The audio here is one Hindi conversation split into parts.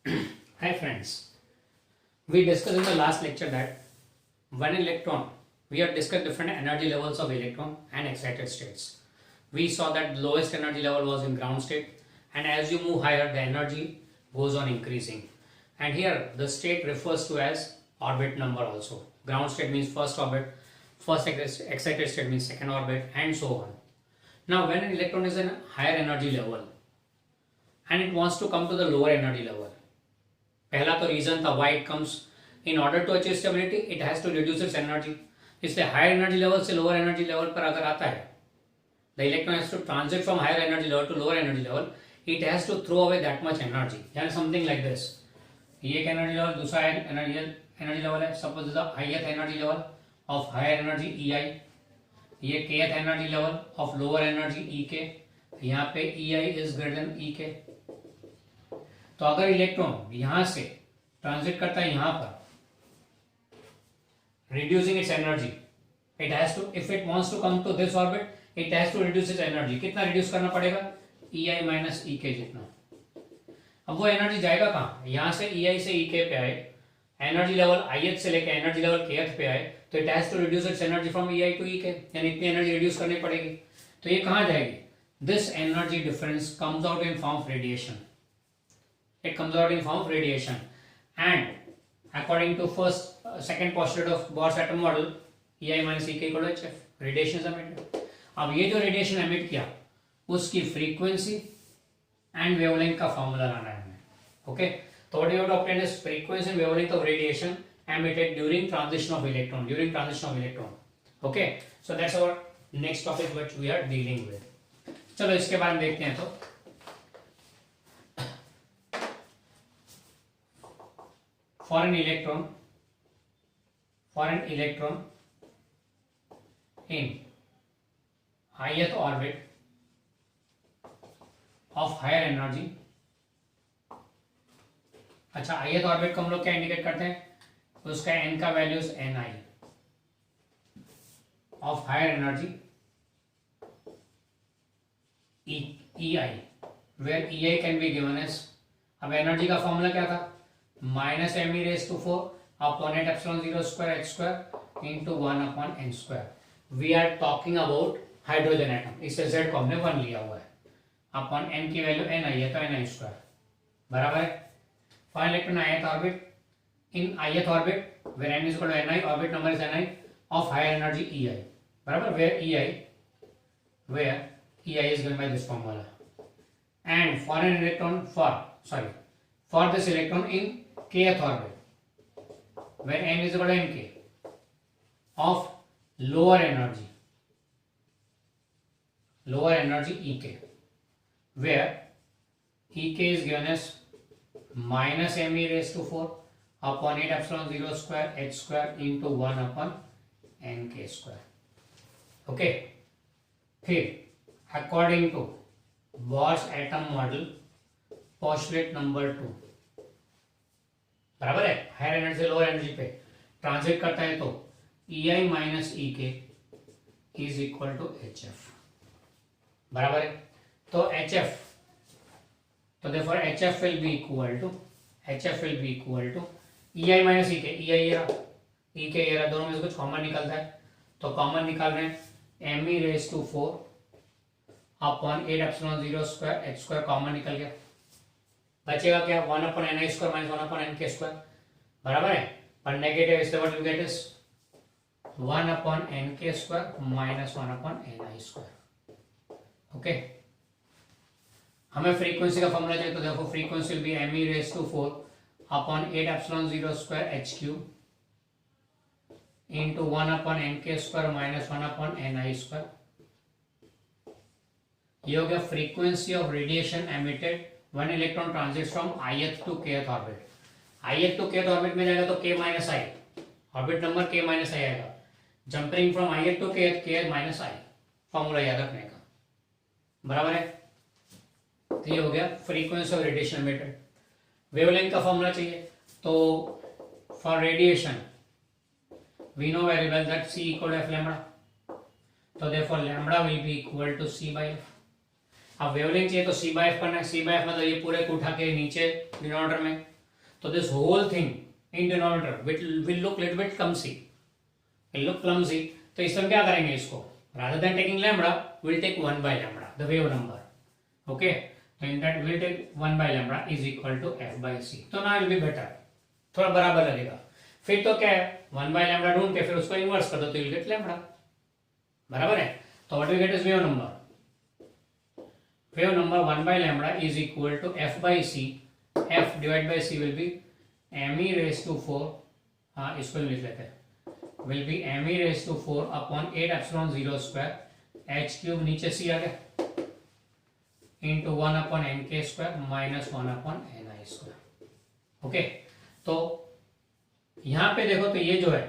Hi friends, we discussed in the last lecture that one electron, we have discussed different energy levels of electron and excited states. We saw that the lowest energy level was in ground state, and as you move higher the energy goes on increasing. And here the state refers to as orbit number also. Ground state means first orbit, first excited state means second orbit, and so on. Now when an electron is in higher energy level and it wants to come to the lower energy level, पहला तो रीजन था why it comes in order to achieve stability it has to reduce its energy. इसलिए हायर एनर्जी लेवल से लोअर एनर्जी लेवल पर अगर आता है the electron has to transit from higher energy level to lower energy level. It has to throw away that much energy. यानी समथिंग लाइक दिस. ये एक एनर्जी लेवल, दूसरा एनर्जी लेवल है. Suppose the highest energy level of higher energy E आई, ये kth energy level of lower energy E के. यहाँ पे ई आई इज ग्रेटर देन ई के. तो अगर इलेक्ट्रॉन यहां से ट्रांजिट करता है यहां पर, reducing its energy, it has to, if it wants to come to this orbit, it has to reduce its energy. कितना रिड्यूस करना पड़ेगा? ई आई माइनस ई के जितना. अब वो एनर्जी जाएगा कहां? यहां से ई आई से ई के पे आए, एनर्जी लेवल आई से लेकर एनर्जी लेवल के पे आए, तो it has to reduce its energy from E I to E K. यानी इतनी एनर्जी रिड्यूस करनी पड़ेगी. तो ये कहां जाएगी? This energy difference comes out in form of radiation. It comes out in form of radiation, and according to second postulate of Bohr's atom model, EI minus EK equal to HF. Radiation is emitted. अब ये जो रेडिएशन एमिट किया उसकी फ्रीक्वेंसी एंड वेवलेंथ का फॉर्मूला लाना है हमें. ओके, तो what you have to obtain is frequency and wavelength of radiation emitted during transition of electron. Okay, so that's our next topic which we are dealing with. चलो इसके बारे में देखते हैं. तो for an electron in ith orbit of higher energy. अच्छा, ith orbit को हम लोग क्या इंडिकेट करते हैं? उसका n का values ni of higher energy ei, where ei can be given as, अब एनर्जी का फॉर्मूला क्या था? Minus m e raise to 4 upon 8 epsilon 0 square h square into 1 upon n square. We are talking about hydrogen atom. इससे z को हमने 1 लिया हुआ है. अपॉन n की वैल्यू n आई है तो n i स्क्वायर बराबर है. Final electron ith orbit, in ith orbit where n is equal to ni, orbit number is ni of higher energy ei बराबर, where ei is given by this formula. And for an electron, for this electron in kth orbit, where n is equal to nk, of lower energy ek, where ek is given as minus me raised to 4 upon 8 epsilon 0 square h square into 1 upon nk square. Okay, फिर according to Bohr's atom model, postulate number 2 बराबर है. हायर एनर्जी से लोअर एनर्जी पे ट्रांजिट करता है तो E I minus E K is equal to H F बराबर है. तो एच एफ, तो therefore H F will be equal to E I minus E K. E आई ई के ये दोनों में से कुछ कॉमन निकलता है, तो कॉमन निकाल रहे हैं m e raise to 4 upon 8 epsilon 0 square h square common निकल गया. बचेगा क्या? 1 upon n i square minus 1 upon n k square बराबर है. पर नेगेटिव, इसलिए what will get is 1 upon n k square minus 1 upon n i square. Okay, हमें फ्रीक्वेंसी का फॉर्मूला चाहिए, तो देखो frequency will be m e raise to 4 upon 8 epsilon 0 square h cube into 1 upon n k square minus 1 upon n i square. ये हो गया frequency of radiation emitted when electron transits from ith to kth orbit. ith to kth orbit में जाएगा तो k minus i, orbit number k minus i आएगा. Jumping from ith to kth, k minus i, formula याद रखने का बराबर है. तो ये हो गया frequency of radiation emitted. Wavelength का फॉर्मूला चाहिए, तो for radiation we know very well that c equal to f lambda, तो therefore lambda will be equal to c by f. अब वेवलेंथ चाहिए तो c by f करना है. c by f मतलब ये पूरे को उठा के नीचे डिनोमिनेटर में तो this whole thing in denominator will look little bit clumsy, will look clumsy. तो इसमें हम क्या करेंगे, इसको rather than taking lambda we'll take 1 by lambda the wave number. Okay, so in that we'll take 1 by lambda is equal to f by c. तो now it will be better, थोड़ा बराबर लगेगा. फिर तो क्या है, 1 by lambda ढूंढ के फिर उसको इनवर्स कर दो तो you'll get lambda. बराबर है. तो what we get is wave number. Wave number 1 by lambda is equal to f by c. f divided by c will be m e raised to 4. हाँ, इसको लिख लेते हैं. Will be m e raised to 4 upon 8 epsilon 0 square h cube नीचे c आ गया into 1 upon n k square minus 1 upon n I square. Okay, तो यहां पे देखो तो ये जो है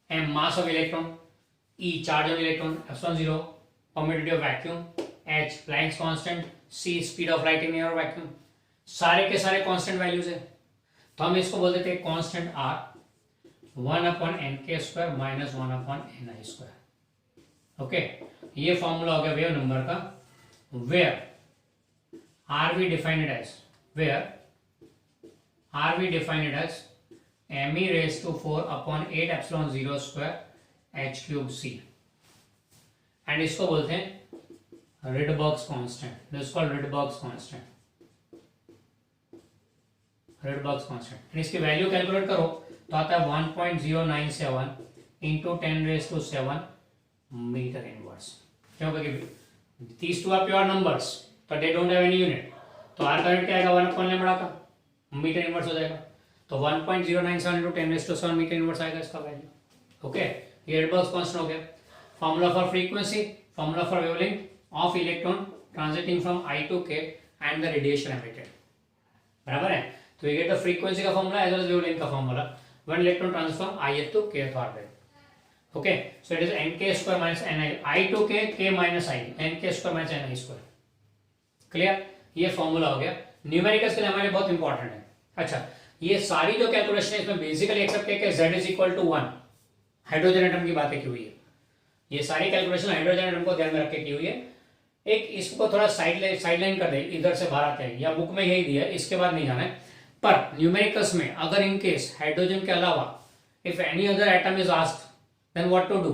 m mass of electron, e charge of electron, epsilon 0 permittivity of vacuum, h Planck's constant, c speed of light in air vacuum, सारे के सारे कांस्टेंट वैल्यूज है. तो हम इसको बोल देते हैं constant r 1 upon n k square minus 1 upon n I square. Okay, ये फॉर्मूला हो गया वेव नंबर का. Where are we defined as m e raised to 4 upon 8 epsilon 0 square h cube c, and इसको बोलते हैं Rydberg's constant. This is called Rydberg's constant. Rydberg's constant, इसकी वैल्यू कैलकुलेट करो तो आता है 1.097 into 10 raised to 7 metre inverse. क्यों, क्योंकि these two are pure numbers, तो they don't have any unit. तो r का यूनिट क्या आएगा, 1 अपॉन लैम्बडा का मीटर इनवर्स हो जाएगा. तो 1.097 into 10 raised to 7 metre inverse आएगा इसका वैल्यू. ओके, ये रिडबर्ग्स कांस्टेंट हो गया. Formula for frequency, formula for wavelength of electron transiting from I to K and the radiation emitted. बराबर है. तो ये गेट द फ्रीक्वेंसी का formula as well as wavelength का formula when electron transfer from ith to kth orbit. Okay, so it is nk square minus ni, I to k minus I, nk square minus ni square. Clear, ये फॉर्मूला हो गया. न्यूमेरिकल्स के लिए हमारे बहुत इंपॉर्टेंट है. अच्छा, ये सारी जो कैलकुलेशन है इसमें बेसिकली एक्सेप्ट किया कि z is equal to 1 hydrogen atom की बातें की हुई है. ये सारी कैलकुलेशन हाइड्रोजन एटम को ध्यान में रख के की हुई है. एक इसको थोड़ा साइडलाइन कर दे, इधर से बाहर आते हैं, या बुक में यही दिया है, इसके बाद नहीं जाना है. पर न्यूमेरिकल्स में अगर इन केस हाइड्रोजन के अलावा if any other atom is asked then what to do,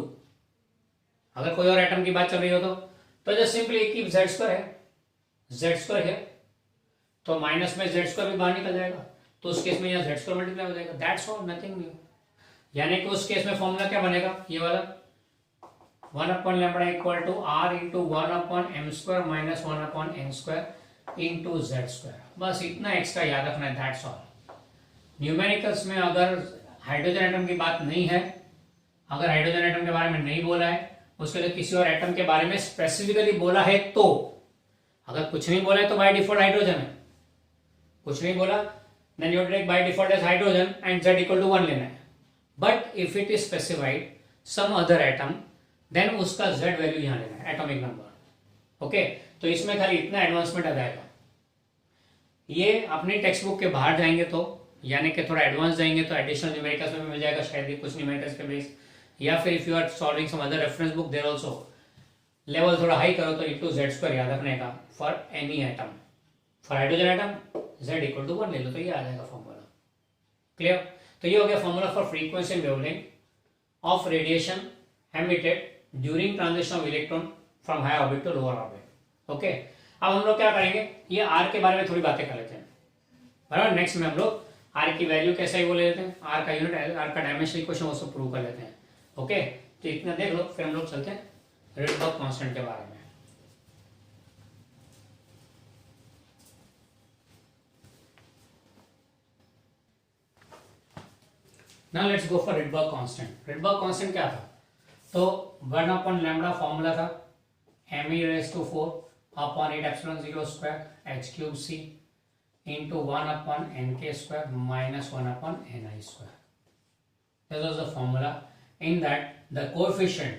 अगर कोई और एटम की बात चल रही हो तो just simply keep z square है, z स्क्वायर है तो माइनस में z स्क्वायर भी बाहर निकल जाएगा, तो उस केस में यहाँ z स्क्वायर मल्टीप्लाई हो जाएगा. That's all, nothing new. यानी कि उस केस में फॉर्मूला क्या बनेगा, ये वाला 1 upon lambda equal to r into 1 upon m square minus 1 upon n square into z square. बस इतना एक्स्ट्रा याद रखना है, दैट्स ऑल. न्यूमेरिकल्स में अगर हाइड्रोजन एटम की बात नहीं है, अगर हाइड्रोजन एटम के बारे में नहीं बोला है, उसके लिए किसी और एटम के बारे में स्पेसिफिकली बोला है, तो अगर कुछ नहीं बोला है तो बाय डिफॉल्ट हाइड्रोजन है. कुछ नहीं बोला then you take by default as hydrogen and z equal to 1 लेना है. But if it is specified some other atom then उसका z वैल्यू यहां लेना है, एटॉमिक नंबर. ओके, तो इसमें खाली इतना एडवांसमेंट आ जाएगा. ये अपनी टेक्स्ट बुक के बाहर जाएंगे तो, यानी कि थोड़ा एडवांस जाएंगे तो एडिशनल न्यूमेरिकल्स में मिल जाएगा शायद कुछ न्यूमेरिकल्स के बेस, या फिर if you are solving some other reference book there also level थोड़ा हाई करो तो इनटू z स्क्वायर याद रखने का for any atom. For hydrogen atom z equal to 1 ले लो तो ये आ जाएगा फॉर्मूला. क्लियर. तो ये हो गया formula for frequency and wavelength of radiation emitted during transition of electron from high orbit to lower orbit. Okay, अब हम लोग क्या करेंगे, ये r के बारे में थोड़ी बातें कर लेते हैं. बराबर, नेक्स्ट में हम लोग r की वैल्यू कैसे ही वो ले लेते हैं, r का यूनिट, r का डायमेंशन इक्वेशन वो सब प्रूव कर लेते हैं. ओके, तो इतना देख लो, फिर हम लोग चलते हैं रिडबर्ग कांस्टेंट के बारे में. Now let's go for Rydberg constant. Rydberg constant क्या था, तो 1 अपॉन लैम्बडा फॉर्मूला था m e raised to 4 upon 8 epsilon 0 square h cube c into 1 upon n k square minus 1 upon n I square. This was the formula. In that the coefficient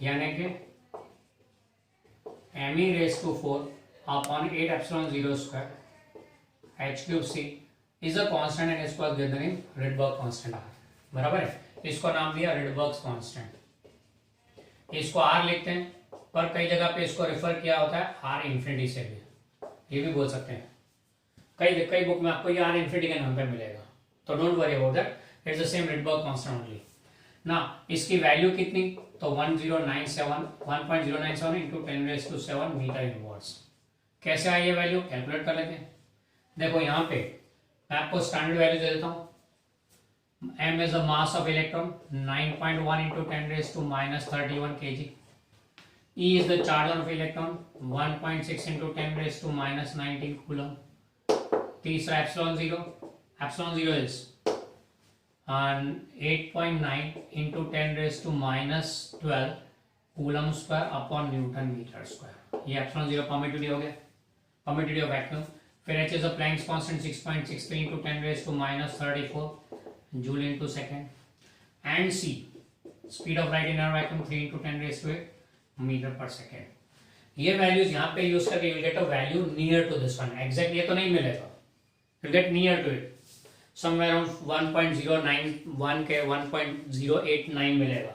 यानी कि m e raised to 4 upon 8 epsilon 0 square h cube c is a constant and इसको given the name Rydberg constant. बराबर है, इसको नाम दिया Rydberg constant. इसको r लिखते हैं, पर कई जगह पे इसको रेफर किया होता है r इंफिनिटी से भी. ये भी बोल सकते हैं। कई बुक में आपको ये आर इन्फिनिटी के नाम पे मिलेगा, तो don't worry about that, it's the same Rydberg constant only ना। इसकी वैल्यू कितनी, तो 1.097 इंटू 10⁻⁷ मीटर इनवर्स। कैसे आई ये वैल्यू, कैलकुलेट कर लेते हैं। देखो यहाँ पे मैं आपको स्टैंडर्ड वैल्यू दे देता हूँ। m is the mass of electron, 9.1 into 10⁻31 kg. E is the charge of electron, 1.6 into 10⁻19 coulomb. तीसरा epsilon zero is 8.9 into 10⁻12 coulomb square upon Newton meter square. ये epsilon zero permittivity हो गया, permittivity of vacuum. फिर H is the Planck's constant, 6.63 into 10⁻34 joule into second. And C, speed of light in a vacuum, 3 into 10⁸ meter per second. ये वैल्यूज यहाँ पे यूज करके you'll get a value near to this one. Exact ये तो नहीं मिलेगा, you'll get near to it, somewhere around 1.091 के 1.089 मिलेगा,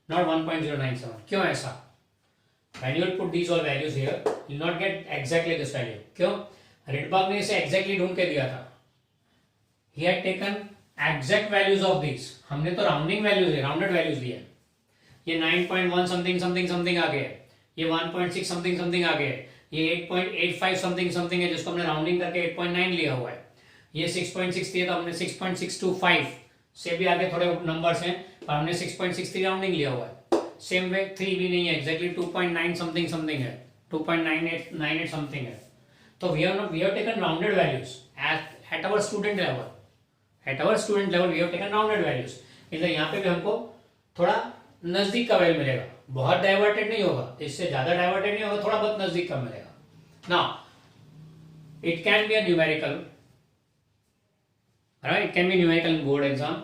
not 1.097. क्यों ऐसा? When you will put these all values here, you'll not get exactly this value. क्यों? रिडबर्ग ने इसे exactly ढूंढ के दिया था. He had taken exact values of these. हमने तो राउंडिंग वैल्यूज है, राउंडेड वैल्यूज लिए। ये 9.1 समथिंग समथिंग समथिंग आ गया, ये 1.6 समथिंग समथिंग आ गया, ये 8.85 समथिंग समथिंग है जिसको हमने राउंडिंग करके 8.9 लिया हुआ है। ये 6.6 दिया तो हमने 6.625 से भी आगे थोड़े नंबर्स हैं पर हमने 6.63 राउंडिंग लिया हुआ है। सेम वे 3 भी नहीं है, एग्जैक्टली 2.9 समथिंग समथिंग है, 2.98 समथिंग है। तो we have taken rounded values at our student level. At our student level we have taken rounded values. इसलिए यहाँ पे भी हमको थोड़ा नजदीक का वैल्यू मिलेगा, बहुत डाइवर्टेड नहीं होगा, इससे ज्यादा डाइवर्टेड नहीं होगा, थोड़ा बहुत नजदीक का मिलेगा। Now it can be a numerical, right? It can be numerical in board exam.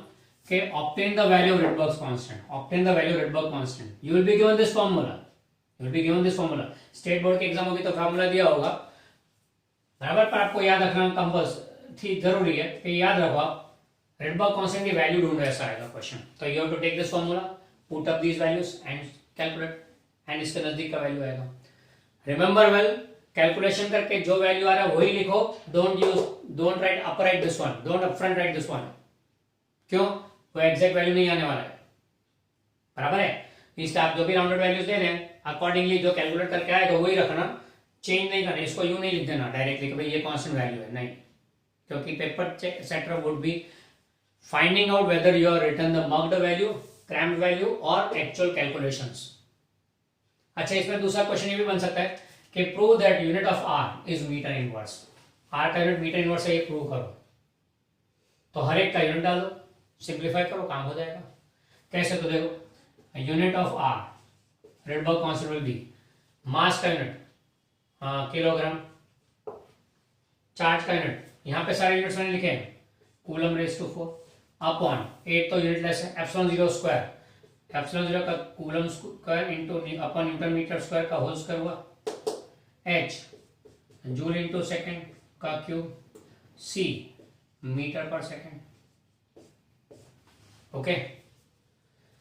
Okay, obtain the value of Rydberg's constant. Obtain the value of Rydberg constant. You will be given this formula. You will be given this formula. State board के एग्जाम होगी तो फॉर्मूला दिया होगा बराबर, पर आपको याद रखना कंपल्सरी जरूरी है कि याद रखो आप Rydberg constant की वैल्यू ढूंढो, ऐसा आएगा क्वेश्चन। तो you have to take this formula, put up these values and calculate, and इसके नजदीक का वैल्यू आएगा। रिमेंबर वेल, कैलकुलेशन करके जो वैल्यू आ रहा है वही लिखो, don't right upper right this one, don't up front right this one. क्यों? वो एग्जैक्ट वैल्यू नहीं आने वाला है, बराबर है। इसलिए आप जो भी राउंडेड वैल्यूज दे रहे हैं अकॉर्डिंगली जो कैलकुलेट करके आएगा वही रखना, चेंज नहीं करना। इसको यूं नहीं लिख देना डायरेक्टली कि भाई ये कांस्टेंट वैल्यू है, नहीं, क्योंकि paper setter would be finding out whether you are return the mugged value, crammed value और एक्चुअल कैलकुलेशंस। अच्छा, इसमें दूसरा क्वेश्चन ये भी बन सकता है कि prove that unit of R is metre inverse. R का यूनिट मीटर इनवर्स है, ये प्रूव करो। तो हर एक का यूनिट डाल दो, सिंप्लीफाई करो, काम हो जाएगा। कैसे? तो देखो, unit of R Rydberg constant will be mass का यूनिट किलोग्राम, चार्ज का यूनिट यहाँ पे सारे यूनिट्स मैंने लिखे हैं, कूलम रेज़ टू 4 अपॉन 8 तो यूनिट लेस है, epsilon zero square, epsilon zero का coulomb square into upon newton metre square का होल स्क्वायर हुआ, h जूल इंटू सेकेंड का क्यूब, c मीटर पर सेकेंड। ओके,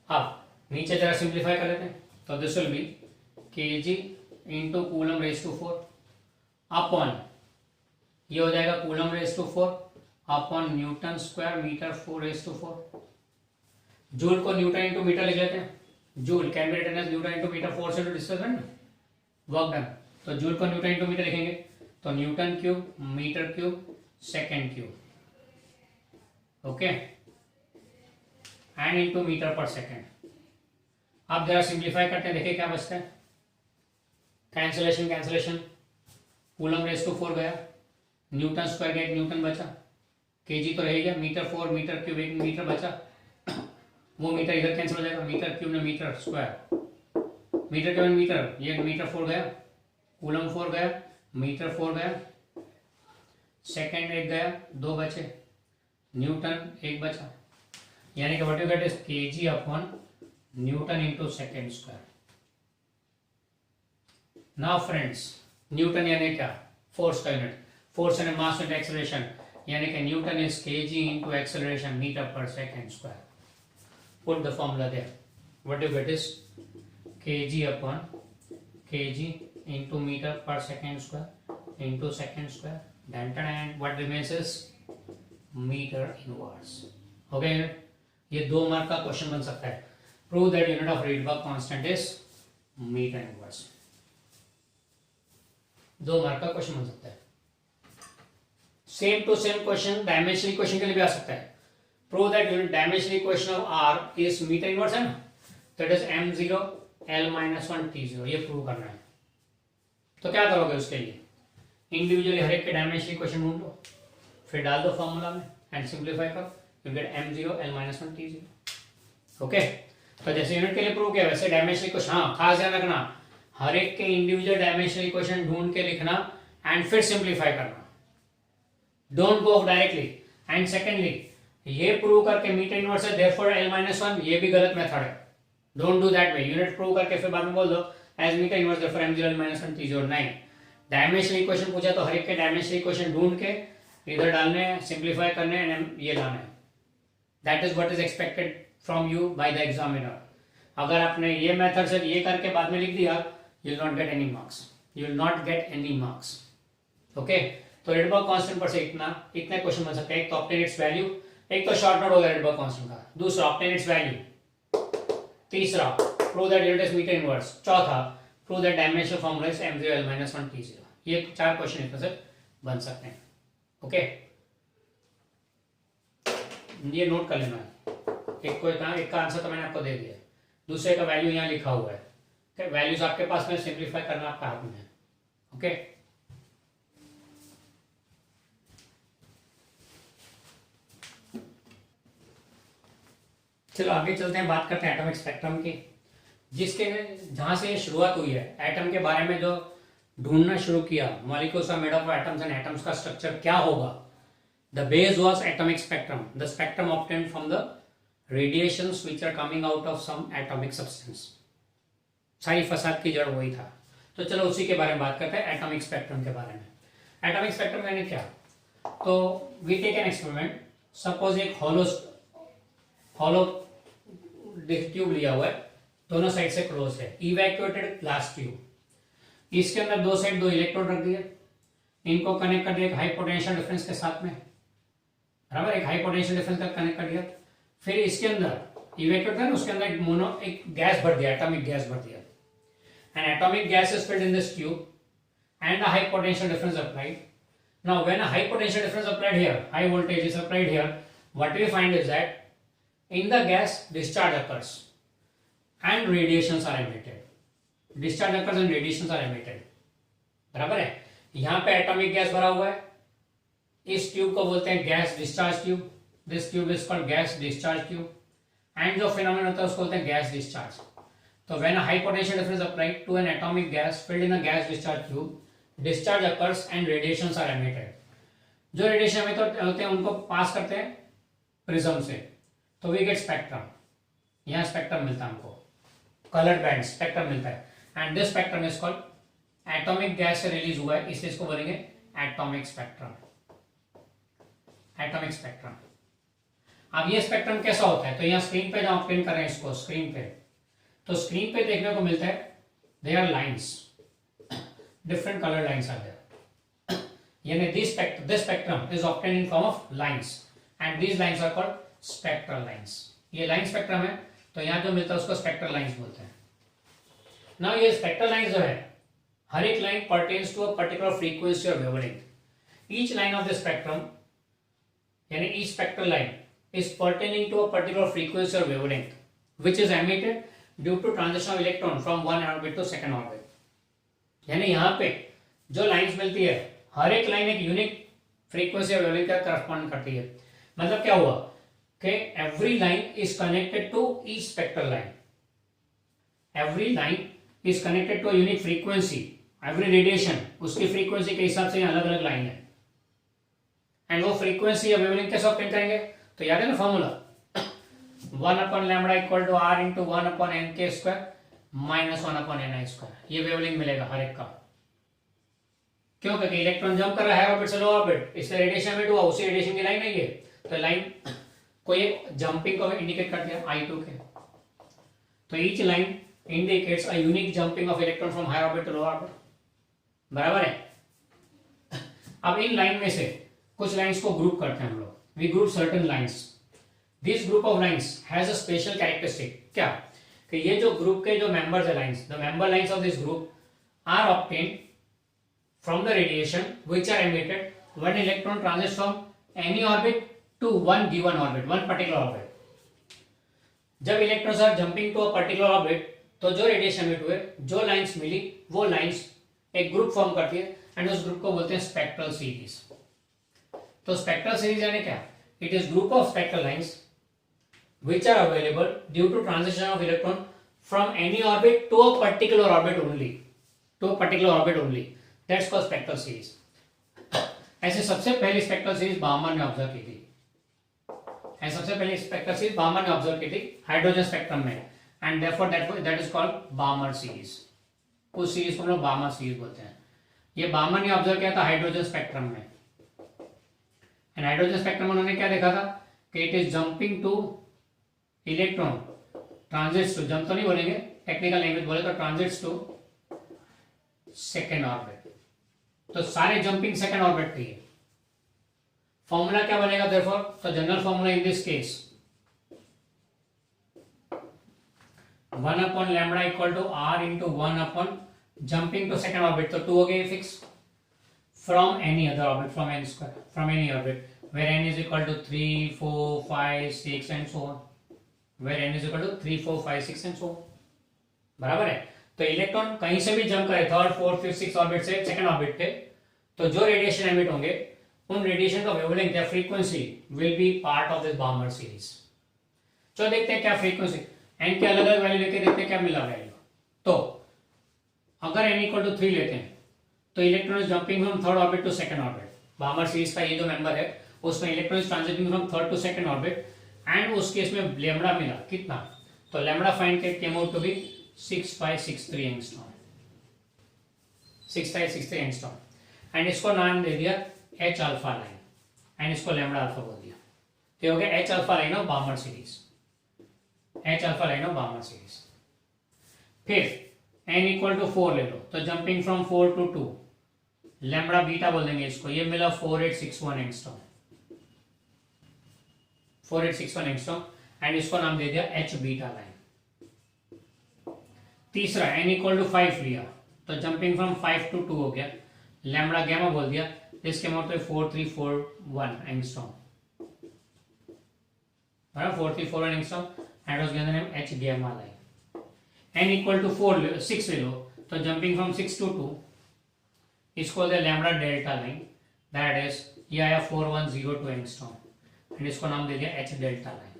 अब नीचे जरा सिंप्लीफाई कर लेते हैं, तो this will be kg into coulomb raise to 4 upon, ये हो जाएगा coulomb raise to 4 upon newton square metre 4 raise to 4। Joule को न्यूटन इंटू मीटर लिख लेते हैं, joule can be written as newton into metre, force into displacement, work done. तो जूल को न्यूटन इंटू मीटर लिखेंगे, तो newton cube metre cube second cube, okay, and into metre पर सेकेंड। आप जरा सिंप्लीफाई करते हैं, देखिए क्या बचता है, cancellation cancellation, coulomb raise to 4 गया, न्यूटन स्क्वायर गया, न्यूटन बचा, केजी तो रह गया, मीटर 4 मीटर क्यूब, एक मीटर बचा, वो मीटर इधर कैंसिल हो जाएगा, मीटर क्यूब ने metre square, metre cube metre, ये मीटर 4 गया, कूलम 4 गया, मीटर 4 गया, सेकेंड 1 गया, 2 बचे, न्यूटन 1 बचा, यानी कि what you get is kg upon Newton into second square. Now friends, Newton यानी क्या? फोर्स का यूनिट, फोर्स यानी मास इंटू एक्सेलरेशन, यानी कि newton is kg into acceleration metre पर second square. Put the formula there, what you get is kg upon kg into metre पर second square into second square. And what remains is meter inverse. हो गया यूनिट. ये 2 मार्क का क्वेश्चन बन सकता है. Prove that unit of Rydberg constant is metre inverse. 2 mark का क्वेश्चन बन सकता है. Same to same question dimensional equation के लिए भी आ सकता है. Prove that unit dimensional equation of R is metre inverse है ना. That is m0 l-1 t0. ये प्रूव करना है. तो क्या करोगे उसके लिए? इंडिविजुअली हर एक के डायमेंशनल इक्वेशन ढूंढ लो, फिर डाल दो फॉर्मूला में एंड सिंप्लीफाई करो. You get m0 l-1 t0. Okay. तो जैसे यूनिट के लिए प्रूव किया वैसे डायमेंशनल इक्वेशन. हाँ, खास ध्यान रखना, हर एक के इंडिविजुअल डायमेंशनल इक्वेशन ढूंढ के लिखना एंड फिर सिंप्लीफाई करना. Don't go directly. And secondly, ये प्रूव करके मीटर इनवर्स है देयरफॉर l-1, ये भी गलत मेथड है. Don't do that way. Unit prove करके फिर बाद में बोल दो as metre inverse therefore m0 l-1 t0. नहीं, डायमेंशनल इक्वेशन पूछा तो हर एक के डायमेंशनल इक्वेशन ढूंढ के इधर डालने, सिंप्लीफाई करने एंड ये लाना है. That is what is expected from you by the examiner. अगर आपने ये मेथड से ये करके बाद में लिख दिया, you will not get any marks. You will not get any marks. Okay. तो रीडबर्ग कांस्टेंट पर से इतने क्वेश्चन बन सकते हैं. एक तो ऑब्टेन इट्स वैल्यू, एक तो शॉर्ट नोट हो गया रीडबर्ग कांस्टेंट का. दूसरा ऑब्टेन इट्स वैल्यू. तीसरा prove that unit is metre inverse. चौथा prove that dimensional formula is m0 l-1 t0. ये 4 क्वेश्चन इसमें से बन सकते हैं. ओके. ये नोट कर लेना. एक का आंसर तो मैंने आपको दे दिया, दूसरे का वैल्यू यहाँ लिखा हुआ है. वैल्यूज आपके पास में, सिंप्लीफाई करना आपका हाथ में है. ओके. चलो आगे चलते हैं, बात करते हैं एटॉमिक स्पेक्ट्रम की, जिसके जहां से शुरुआत हुई है. एटम के बारे में जो ढूंढना शुरू किया, molecules are made of atoms and atoms का स्ट्रक्चर क्या होगा. The base was atomic spectrum. The spectrum obtained from the radiations which are coming out of some atomic substance. सारी फसाद की जड़ वही था. तो चलो उसी के बारे में बात करते हैं, एटॉमिक स्पेक्ट्रम के बारे में. एटॉमिक स्पेक्ट्रम यानी क्या? तो we take an experiment. Suppose एक हॉलो ट्यूब लिया हुआ है, दोनों साइड से क्लोज है, इवैक्यूएटेड ग्लास ट्यूब. इसके अंदर 2 साइड 2 इलेक्ट्रोड रख दिए, इनको कनेक्ट कर दिया एक हाई पोटेंशियल डिफरेंस के साथ में. बराबर, एक हाई पोटेंशियल डिफरेंस का कनेक्ट कर दिया. फिर इसके अंदर इवैक्यूएट था ना, उसके अंदर एक गैस भर दिया, एटॉमिक गैस भर दिया. N atomic gas is filled in this tube and a high potential difference applied. Now when a high potential difference applied here, high voltage is applied here, what we find is that in the gas discharge occurs and radiations are emitted. Discharge occurs and radiations are emitted. बराबर है. यहाँ पे एटॉमिक गैस भरा हुआ है, इस ट्यूब को बोलते हैं gas discharge tube. This tube is called gas discharge tube. And जो फिनोमेनन होता है उसको बोलते हैं गैस डिस्चार्ज. तो when a high potential difference applied to an atomic gas filled in a gas discharge tube, discharge occurs and radiations are emitted. जो रेडिएशन एमिट होते हैं उनको पास करते हैं प्रिज्म से, तो वी गेट स्पेक्ट्रम. यहाँ स्पेक्ट्रम मिलता है हमको, कलर बैंड स्पेक्ट्रम मिलता है. And this spectrum is called atomic gas से रिलीज हुआ है, इसलिए इसको बोलेंगे एटॉमिक स्पेक्ट्रम. Atomic spectrum. अब ये स्पेक्ट्रम कैसा होता है, तो यहाँ स्क्रीन पे जहां प्रिंट कर रहे हैं इसको स्क्रीन पे, तो स्क्रीन पे देखने को मिलता है there are lines, different colour lines are there. यानी this spectrum is obtained in form of lines and these lines are called spectral lines. ये लाइन स्पेक्ट्रम है, तो यहाँ जो मिलता है उसको स्पेक्ट्रल लाइंस बोलते हैं. नाउ ये स्पेक्ट्रल लाइंस जो है, हर एक line pertains to a particular frequency और wavelength. Each line of the spectrum यानी each spectral line is pertaining to a particular frequency और wavelength which is emitted due to transition of electron from one orbit to second orbit. यानी यहाँ पे जो लाइंस मिलती है, हर एक लाइन एक यूनिक फ्रीक्वेंसी और वेवलेंथ का करस्पॉन्ड करती है. मतलब क्या हुआ कि every line is connected to each spectral line. Every line is connected to unique frequency. Every radiation उसकी फ्रीक्वेंसी के हिसाब से अलग अलग लाइन है. एंड वो फ्रीक्वेंसी या वेवलेंथ कैसे ऑब्टेन करेंगे, तो याद है ना formula, 1/λ equal to r into 1/n² minus 1/ni². ये वेवलेंथ मिलेगा हर एक का. क्यों? क्योंकि इलेक्ट्रॉन जंप कर रहा है ऑर्बिट से लो ऑर्बिट, इसलिए रेडिएशन एमिट हुआ, उसी रेडिएशन की लाइन है ये. तो लाइन को ये जंपिंग को इंडिकेट करती है I2 के. तो each line indicates a unique jumping of electron from higher orbit to low orbit. बराबर है. अब इन लाइन में से कुछ लाइंस को ग्रुप करते हैं हम लोग, we group certain lines, this group of lines has a special characteristic, क्या कि ये जो ग्रुप के जो मेंबर्स है lines, the member lines of this group are obtained from the radiation which are emitted when electron transits from any orbit to one given orbit, one particular orbit. जब electrons are jumping to a particular orbit तो जो रेडिएशन एमिट हुए, जो लाइंस मिली, वो लाइंस एक ग्रुप फॉर्म करती है एंड उस ग्रुप को बोलते हैं स्पेक्ट्रल सीरीज। तो स्पेक्ट्रल सीरीज यानी क्या? It is group of spectral lines which are available due to transition of electron from any orbit to a particular orbit only, that's called spectral series। ऐसे सबसे पहली स्पेक्ट्रल सीरीज बामर ने ऑब्जर्व की थी, हाइड्रोजन स्पेक्ट्रम में, and therefore that is called बामर series. उस सीरीज को हम लोग बामर सीरीज बोलते हैं। ये बामर ने ऑब्जर्व किया था हाइड्रोजन स्पेक्ट्रम में, एंड हाइड्रोजन स्पेक्ट्रम में उन्होंने क्या देखा था कि it is jumping to electron transits to, jump तो नहीं बोलेंगे, टेक्निकल लैंग्वेज बोले तो ट्रांजिट्स टू सेकेंड ऑर्बिट। तो सारे जंपिंग सेकेंड ऑर्बिट थे। फॉर्मूला क्या बनेगा देयरफॉर? तो general formula in this case 1 upon lambda equal to r into 1 upon jumping to second orbit, तो 2 हो गए fix, from any other orbit, from n square, from any orbit where n is equal to 3, 4, 5, 6 and so on, where n is equal to 3, 4, 5, 6 and so on, बराबर है। तो इलेक्ट्रॉन कहीं से भी जंप करे, third, fourth, fifth, six orbit से सेकंड ऑर्बिट पे, तो जो रेडिएशन एमिट होंगे उन रेडिएशन का वेवलेंथ या frequency will B part of this बामर series. चलो देखते हैं क्या फ्रीक्वेंसी, एन के अलग अलग वैल्यू लेके देखते हैं क्या मिला वैल्यू। तो अगर n इक्वल टू 3 लेते हैं तो electron is jumping from third orbit to second orbit. Balmer series का ये जो मेंबर है उसमें electron is transiting from third to second orbit, and उस केस में लैम्बडा मिला कितना? तो lambda find came out to be 6563 angstrom, 6563 angstrom, and इसको नाम दे दिया H अल्फा लाइन, एंड इसको लैम्बडा अल्फा बोल दिया। तो हो गया H alpha line of Balmer series, H alpha line of Balmer series. फिर n इक्वल टू 4 ले लो, तो jumping from 4 to 2, lambda beta बोल देंगे इसको, ये मिला 4861 एंगस्ट्रॉम, 4861 एंगस्ट्रॉम, एंड इसको नाम दे दिया H बीटा लाइन। तीसरा n इक्वल टू 5 लिया, तो जंपिंग फ्रॉम 5 टू 2 हो गया, लैम्बडा गैमा बोल दिया, इसके मतलब 4341 एंगस्ट्रॉम, बराबर 4341 एंगस्ट्रॉम, एंड उसके अंदर हम H gamma line. n equal to 6 ले लो, तो जंपिंग फ्रॉम 6 टू 2, इसको दे lambda delta line, that is ये आया 4102 एंगस्ट्रॉम, एंड इसको नाम दे दिया H delta line,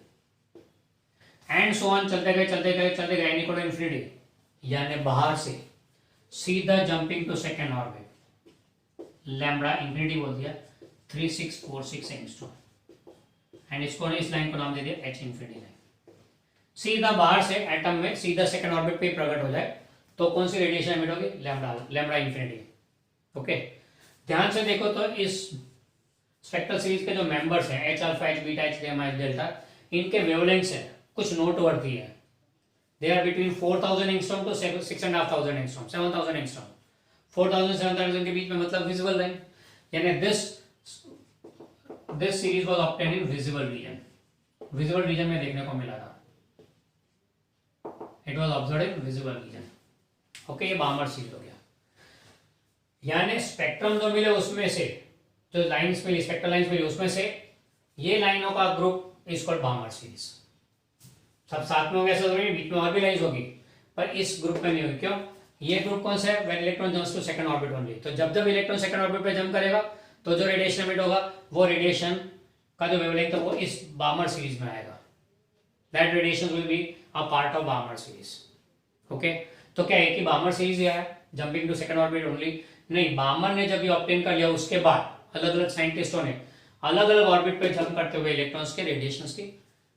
and so on चलते गए n इक्वल टू इन्फिनिटी, यानी बाहर से सीधा jumping to second orbit, lambda infinity बोल दिया 3646 एंगस्ट्रॉम, एंड इसको ने इस लाइन को नाम दे दिया H इंफिनिटी लाइन। सीधा बाहर से एटम में सीधा सेकेंड ऑर्बिट पे प्रकट हो जाए तो कौन सी रेडिएशन एमिट होगी? Lambda infinity. ओके, ध्यान से देखो तो इस स्पेक्ट्रल सीरीज के जो मेंबर्स हैं H alpha, H beta, H gamma, H delta, इनके वेवलेंथ्स है कुछ नोटवर्दी है। They are between 4000 angstrom to 6500 angstrom, 7000 angstrom, 4000 7000 के बीच में मतलब विजिबल लाइन, यानी this series was obtained in visible region में देखने को मिला था, it was observed in visible region. Okay, ये बामर सीरीज हो गया, यानी स्पेक्ट्रम जो मिले उसमें से जो लाइंस मिली, स्पेक्ट्रल लाइंस मिली, उसमें से ये लाइनों का ग्रुप इज कॉल्ड बामर सीरीज। सब साथ में होंगे ऐसा जरूरी, बीच में और भी लाइंस होगी, पर इस ग्रुप में नहीं होगी। क्यों? ये ग्रुप कौन सा है? When electron jumps to second orbit only. तो जब इलेक्ट्रॉन सेकंड ऑर्बिट पे जंप करेगा तो जो रेडिएशन एमिट होगा वो रेडिएशन का जो वेवलेंथ है वो इस बामर सीरीज में आएगा, that radiation will be a part of Balmer series. Okay, तो क्या है कि बामर सीरीज आया jumping to second orbit only? नहीं, बामर ने जब ये ऑब्टेन कर लिया उसके बाद अलग अलग साइंटिस्टों ने अलग अलग ऑर्बिट पे जंप करते हुए इलेक्ट्रॉन्स के रेडिएशंस की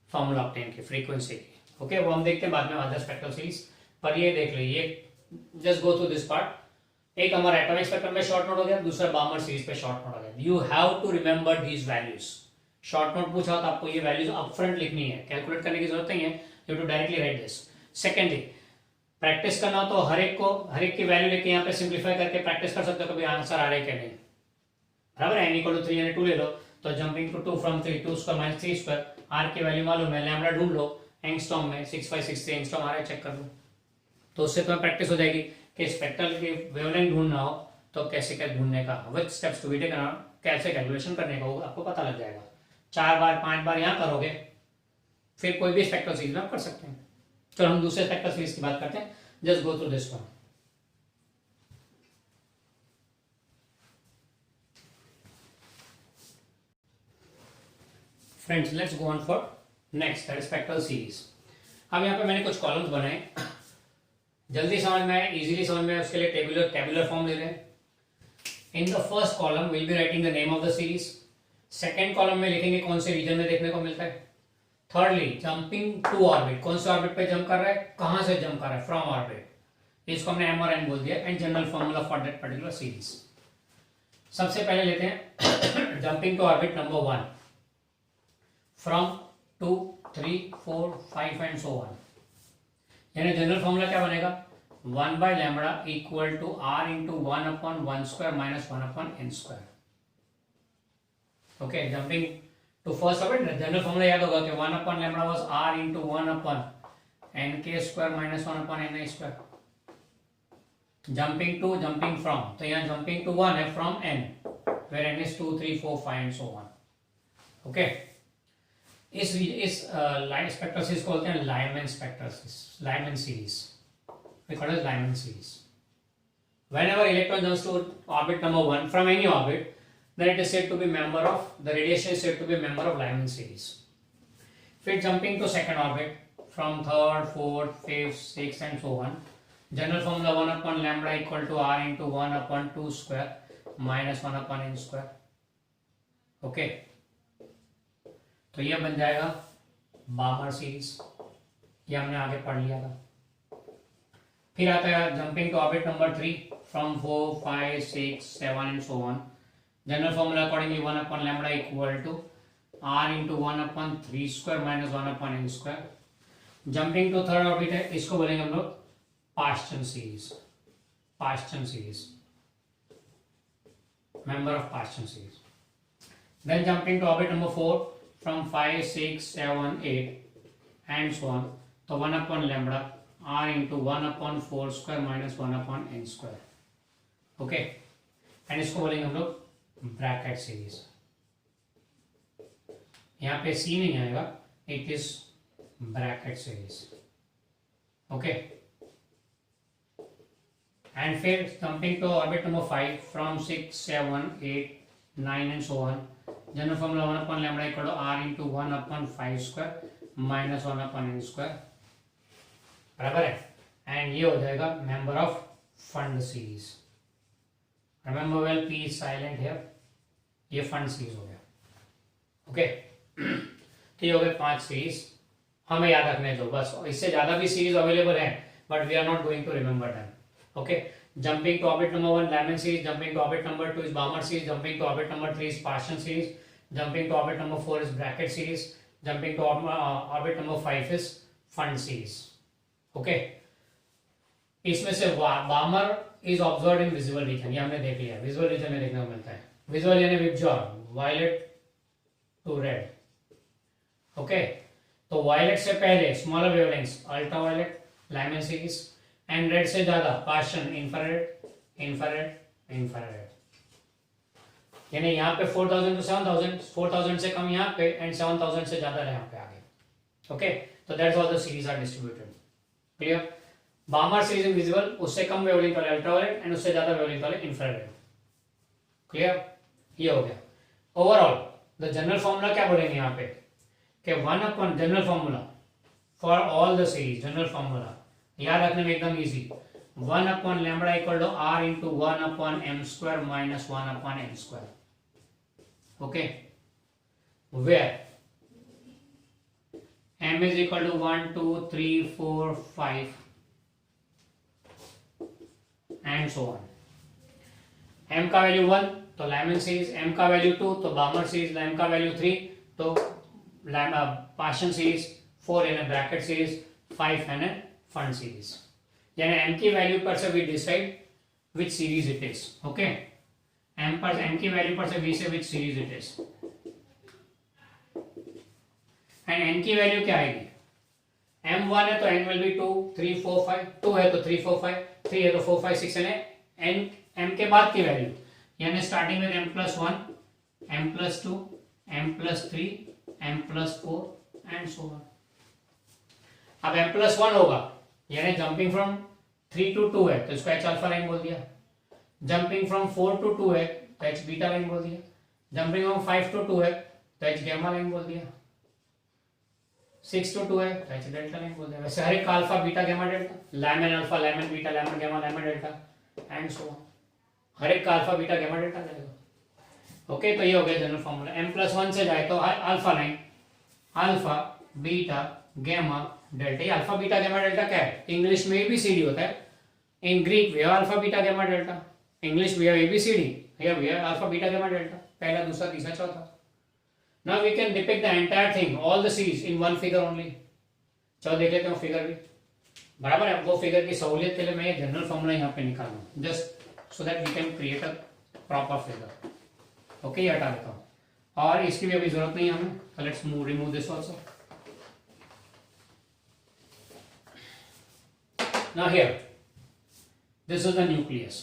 फॉर्मूला ऑब्टेन की, फ्रीक्वेंसी की। ओके, वो हम देखते हैं बाद में अदर स्पेक्ट्रल सीरीज, पर ये देख लीजिए, just go through this part. एक हमारा एटॉमिक स्पेक्ट्रम पे शॉर्ट नोट हो गया, दूसरा बामर सीरीज पे शॉर्ट नोट हो गया। You have to remember these values. Short note पूछा तो आपको ये वैल्यूज अपफ्रंट लिखनी है, कैलकुलेट करने की जरूरत नहीं है, you to directly write this. Secondly, practice करना तो हर एक की वैल्यू लेके यहाँ पे सिंप्लीफाई करके प्रैक्टिस कर सकते हो कभी आंसर आ रहा है क्या नहीं। बराबर है, n इक्वल टू 3 यानी 2 ले लो, तो jumping to 2 from 3, 2 square minus 3 square, r की वैल्यू मालूम है, लैम्बडा ढूंढ लो एंगस्ट्रॉम में, 6563 एंगस्ट्रॉम आ रहा है, चेक कर लो, तो उससे तुम्हें प्रैक्टिस हो जाएगी कि स्पेक्ट्रल की वेवलेंथ ढूंढना हो तो कैसे क्या ढूंढने का, विच स्टेप्स टू बी टेकन, कैसे कैलकुलेशन करने का होगा, आपको पता लग जाएगा। 4 बार 5 बार यहाँ करोगे, फिर कोई भी स्पेक्ट्रल सीरीज में आप कर सकते हैं। चलो हम दूसरे स्पेक्ट्रल सीरीज की बात करते हैं, just go through this one. Friends let's go on for next, that spectral series. अब यहाँ पे मैंने कुछ कॉलम्स बनाए, जल्दी समझ में आए, इजीली समझ में आए, उसके लिए टेबुलर फॉर्म ले रहे हैं। In the first column will be writing the name of the series, second column में लिखेंगे कौन से रीजन में देखने को मिलता है, थर्डली जंपिंग टू ऑर्बिट, कौन से ऑर्बिट पे जंप कर रहा है, कहां से जंप कर रहा है, फ्रॉम ऑर्बिट, इसको हमने एम और एन बोल दिया, and general formula for that particular series. सबसे पहले लेते हैं jumping to orbit number 1 from 2 3 4 5 and so on, यानी जनरल फॉर्मूला क्या बनेगा, 1 by lambda equal to r into 1 upon 1 square minus 1 upon n square. Okay, jumping to first orbit, general formula याद होगा कि 1 upon lambda was r into 1 upon n k square minus 1 upon n I square. Jumping to, jumping from, तो यहाँ jumping to 1 है from n, where n is 2 3 4 5 and so on. Okay, इस लाइन स्पेक्ट्रल सीरीज को बोलते हैं Lyman spectral series, Lyman series, we call it Lyman series. Whenever electron jumps to orbit number 1 from any orbit, then it is said to be member of, the radiation is said to be member of Lyman series. If jumping to second orbit from third, fourth, fifth, sixth and so on, general formula 1 upon lambda equal to r into 1 upon 2 square minus 1 upon n square. Okay, तो ये बन जाएगा बामर सीरीज, ये हमने आगे पढ़ लिया था। फिर आता है jumping to orbit number 3 from 4 5 6 7 and so on, general formula accordingly 1 upon lambda equal to r into 1 upon 3 square minus 1 upon n square. Jumping to third orbit है, इसको बोलेंगे हम लोग Paschen series, Paschen series, member of Paschen series. Then jumping to orbit number 4 from 5 6 7 8 and so on, तो 1 upon lambda r into 1 upon 4 square minus 1 upon n square. Okay, and इसको बोलेंगे हम लोग ब्रैकेट सीरीज। यहाँ पे c नहीं आएगा, it is Brackett series. Okay, and फिर jumping to orbit number 5 from 6 7 8 9 and so on, general formula 1 upon lambda equal to r into 1 upon 5 square minus 1 upon n square, बराबर है, एंड ये हो जाएगा member of Pfund series. Remember well, P is silent here, ये फंड सीरीज हो गया। ओके, तो ये हो गए 5 सीरीज, हमें याद रखने दो बस, इससे ज्यादा भी सीरीज अवेलेबल है but we are not going to remember them. Okay, jumping to orbit number 1 Lyman series, jumping to orbit number 2 is Balmer series, jumping to orbit number 3 is Paschen series, jumping to orbit number 4 is Brackett series, jumping to orbit number 5 is Pfund series. Okay, इसमें से Balmer is observe in visual region, ये हमने देख लिया, विजुअल रीजन में देखने को मिलता है, विजुअल यानी विबजॉर, वायलेट टू रेड। ओके, तो वायलेट से पहले smaller wavelengths ultraviolet Lyman series, and red से ज्यादा पास्चन इंफ्रारेड इंफ्रारेड इंफ्रारेड, यानी यहाँ पे 4000 to 7000, 4000 से कम यहाँ पे एंड 7000 से ज्यादा यहाँ पे आगे। ओके, तो that's how the series are distributed. Clear, Balmer series in visible, उससे कम वेवलेंथ वाले अल्ट्रावायलेट एंड उससे ज्यादा वेवलेंथ वाले इंफ्रारेड। क्लियर, ये हो गया। ओवरऑल द जनरल फॉर्मूला क्या बोलेंगे यहाँ पे कि 1 upon, general formula for all the series, general formula याद रखने में एकदम easy, 1 upon lambda equal to r into 1 upon m square minus 1 upon n square. Okay, where m is equal to 1 2 3 4 5 and so on। m का वैल्यू 1 तो लाइमैन सीरीज, m का वैल्यू 2 तो बामर सीरीज, m का वैल्यू 3 तो Paschen series, 4 in Brackett series, 5 in Pfund series, यानी m की वैल्यू पर से we decide which series it is. Okay, M की वैल्यू पर से we say which series it is, and N की वैल्यू क्या आएगी, m1 है तो n विल बी 2 3 4 5, 2 है तो 3 4 5, 3 है तो 4 5 6, यानी n m के बाद की वैल्यू, यानी स्टार्टिंग में m+1 m+2 m+3 m+4 and so on. अब m+1 होगा यानी जंपिंग फ्रॉम 3 to 2 है तो इसको h अल्फा लाइन बोल दिया, जंपिंग फ्रॉम 4 to 2 है तो h बीटा लाइन बोल दिया, जंपिंग फ्रॉम 5 to 2 है तो h गैमा लाइन बोल दिया, 6 to 2 है तो h डेल्टा लाइन बोल दिया। वैसे हर एक alpha beta gamma delta, Lyman alpha Lyman beta Lyman gamma Lyman delta and so on, हर एक का अल्फा बीटा गैमा डेल्टा जाएगा। ओके, तो ये हो गया जनरल फॉर्मूला। m+1 से जाए तो alpha line alpha beta gamma delta, ये अल्फा बीटा गैमा डेल्टा क्या है, इंग्लिश में ABCD होता है, in Greek we have alpha beta gamma delta, English we have ABCD, here we have alpha beta gamma delta, पहला दूसरा तीसरा चौथा। Now we can depict the entire thing, all the series in one figure only। चलो देख लेते हैं फिगर भी, बराबर है। वो फिगर की सहूलियत के लिए मैं ये जनरल फॉर्मूला यहाँ पे निकाल लूँ, just so that we can create a proper figure. Okay, ये हटा देता हूँ और इसकी भी अभी जरूरत नहीं है हमें, तो let's remove this also. Now here, this is the nucleus,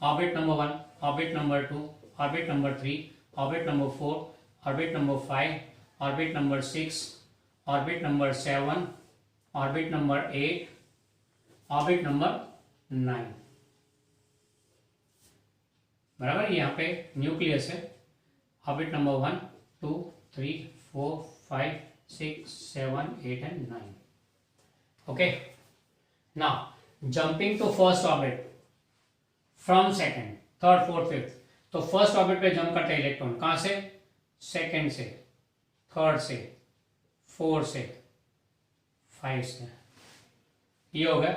orbit number 1, orbit number 2, orbit number 3, orbit number 4, orbit number 5, orbit number 6, orbit number 7, orbit number 8, orbit number 9। बराबर, यहाँ पे न्यूक्लियस है, orbit number 1 2 3 4 5 6 7 8 and 9। okay, now jumping to first orbit from second third fourth fifth, तो फर्स्ट ऑर्बिट पे जंप करते हैं इलेक्ट्रॉन, कहां से, सेकंड से, थर्ड से, फोर्थ से, 5 से, ये हो गया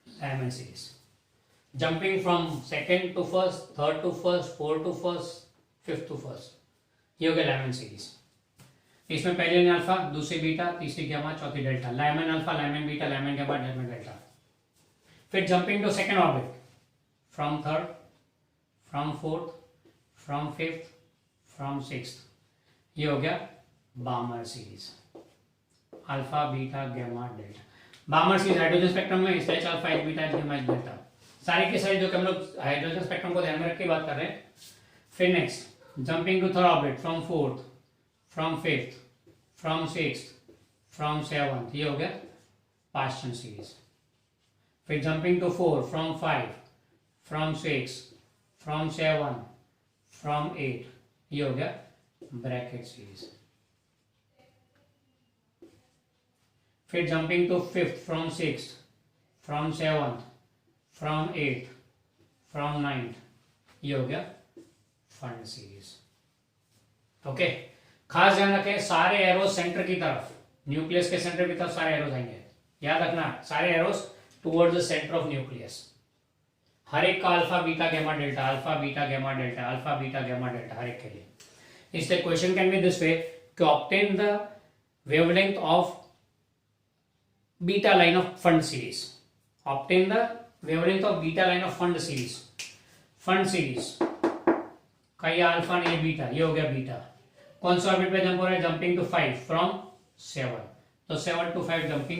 Lyman series. Jumping from second to first, third to first, fourth to first, fifth to first, ये हो गया लैमन सीरीज। इसमें पहले अल्फा, दूसरी बीटा, तीसरी गैमा, चौथी delta, Lyman alpha Lyman beta Lyman gamma Lyman delta. फिर jumping to second orbit from third, from fourth, from fifth, from sixth, ये हो गया Balmer series, alpha beta gamma delta. Balmer series hydrogen spectrum में इसलिए alpha H beta H gamma H delta, सारी के सारे जो कि हम लोग हाइड्रोजन स्पेक्ट्रम को ध्यान में रख के बात कर रहे हैं। फिर next jumping to third orbit from fourth, from fifth, from sixth, from seventh, ये हो गया पास्चन सीरीज। फिर jumping to four from 5, from 6, from 7, from 8, ये हो गया ब्रैकेट सीरीज। फिर jumping to fifth from 6, from 7, from 8, from 9, ये हो गया फंड सीरीज। ओके, खास ध्यान रखें सारे एरोस सेंटर की तरफ, न्यूक्लियस के सेंटर की तरफ सारे एरोस आएंगे, याद रखना सारे arrows towards the centre of nucleus. हर एक का alpha beta gamma delta, alpha beta gamma delta, alpha beta gamma delta, हर एक के लिए। इसलिए question can be this way कि obtain the wavelength of beta line of Pfund series, obtain the wavelength of beta line of Pfund series. Pfund series का ये अल्फा ने बीटा, ये हो गया बीटा। कौन सा ऑर्बिट पे जंप हो रहा है, जंपिंग टू 5 फ्रॉम 7, तो 7 to 5 जंपिंग